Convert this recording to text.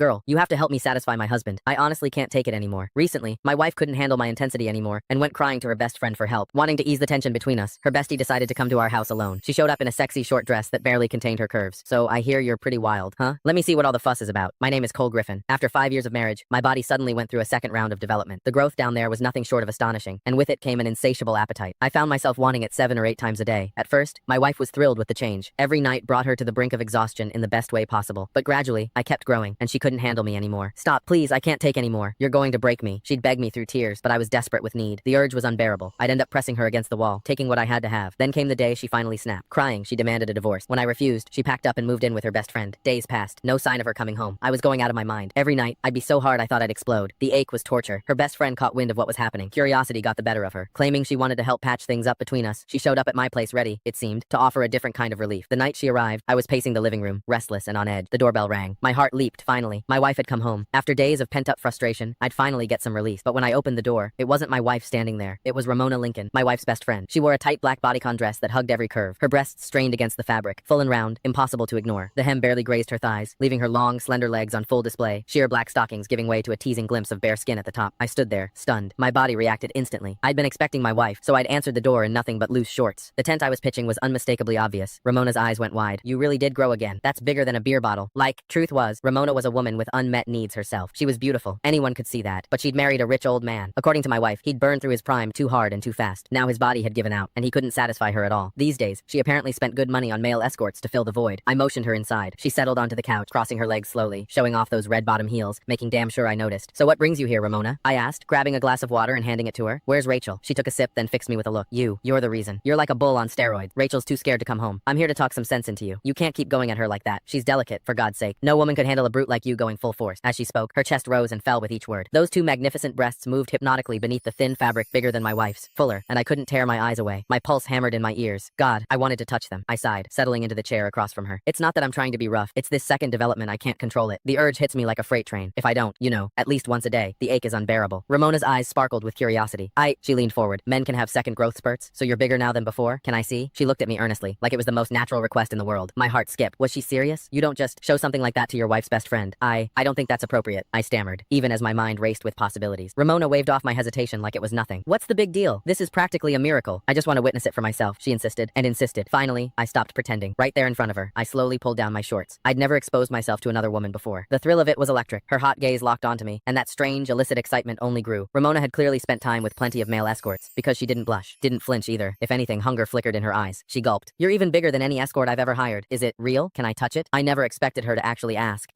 Girl, you have to help me satisfy my husband. I honestly can't take it anymore. Recently, my wife couldn't handle my intensity anymore and went crying to her best friend for help. Wanting to ease the tension between us, her bestie decided to come to our house alone. She showed up in a sexy short dress that barely contained her curves. So I hear you're pretty wild, huh? Let me see what all the fuss is about. My name is Cole Griffin. After 5 years of marriage, my body suddenly went through a second round of development. The growth down there was nothing short of astonishing, and with it came an insatiable appetite. I found myself wanting it 7 or 8 times a day. At first, my wife was thrilled with the change. Every night brought her to the brink of exhaustion in the best way possible. But gradually, I kept growing, and she couldn't handle me anymore. Stop, please, I can't take anymore. You're going to break me. She'd beg me through tears, but I was desperate with need. The urge was unbearable. I'd end up pressing her against the wall, taking what I had to have. Then came the day she finally snapped. Crying, she demanded a divorce. When I refused, she packed up and moved in with her best friend. Days passed, no sign of her coming home. I was going out of my mind. Every night, I'd be so hard I thought I'd explode. The ache was torture. Her best friend caught wind of what was happening. Curiosity got the better of her. Claiming she wanted to help patch things up between us, she showed up at my place ready, it seemed, to offer a different kind of relief. The night she arrived, I was pacing the living room, restless and on edge. The doorbell rang. My heart leaped, finally. My wife had come home. After days of pent-up frustration, I'd finally get some relief. But when I opened the door, it wasn't my wife standing there. It was Ramona Lincoln, my wife's best friend. She wore a tight black bodycon dress that hugged every curve. Her breasts strained against the fabric, full and round, impossible to ignore. The hem barely grazed her thighs, leaving her long, slender legs on full display, sheer black stockings giving way to a teasing glimpse of bare skin at the top. I stood there, stunned. My body reacted instantly. I'd been expecting my wife, so I'd answered the door in nothing but loose shorts. The tent I was pitching was unmistakably obvious. Ramona's eyes went wide. You really did grow again. That's bigger than a beer bottle. Truth was, Ramona was a woman with unmet needs herself. She was beautiful. Anyone could see that. But she'd married a rich old man. According to my wife, he'd burned through his prime too hard and too fast. Now his body had given out, and he couldn't satisfy her at all. These days, she apparently spent good money on male escorts to fill the void. I motioned her inside. She settled onto the couch, crossing her legs slowly, showing off those red bottom heels, making damn sure I noticed. So what brings you here, Ramona? I asked, grabbing a glass of water and handing it to her. Where's Rachel? She took a sip, then fixed me with a look. You're the reason. You're like a bull on steroids. Rachel's too scared to come home. I'm here to talk some sense into you. You can't keep going at her like that. She's delicate, for God's sake. No woman could handle a brute like you going full force. As she spoke, her chest rose and fell with each word. Those two magnificent breasts moved hypnotically beneath the thin fabric bigger than my wife's, fuller, and I couldn't tear my eyes away. My pulse hammered in my ears. God, I wanted to touch them. I sighed, settling into the chair across from her. It's not that I'm trying to be rough. It's this second development I can't control it. The urge hits me like a freight train. If I don't, at least once a day, the ache is unbearable. Ramona's eyes sparkled with curiosity. She leaned forward. Men can have second growth spurts, so you're bigger now than before? Can I see? She looked at me earnestly, like it was the most natural request in the world. My heart skipped. Was she serious? You don't just show something like that to your wife's best friend. I don't think that's appropriate, I stammered, even as my mind raced with possibilities. Ramona waved off my hesitation like it was nothing. What's the big deal? This is practically a miracle. I just want to witness it for myself, she insisted, and insisted. Finally, I stopped pretending. Right there in front of her, I slowly pulled down my shorts. I'd never exposed myself to another woman before. The thrill of it was electric. Her hot gaze locked onto me, and that strange, illicit excitement only grew. Ramona had clearly spent time with plenty of male escorts, because she didn't blush, didn't flinch either. If anything, hunger flickered in her eyes. She gulped. You're even bigger than any escort I've ever hired. Is it real? Can I touch it? I never expected her to actually ask.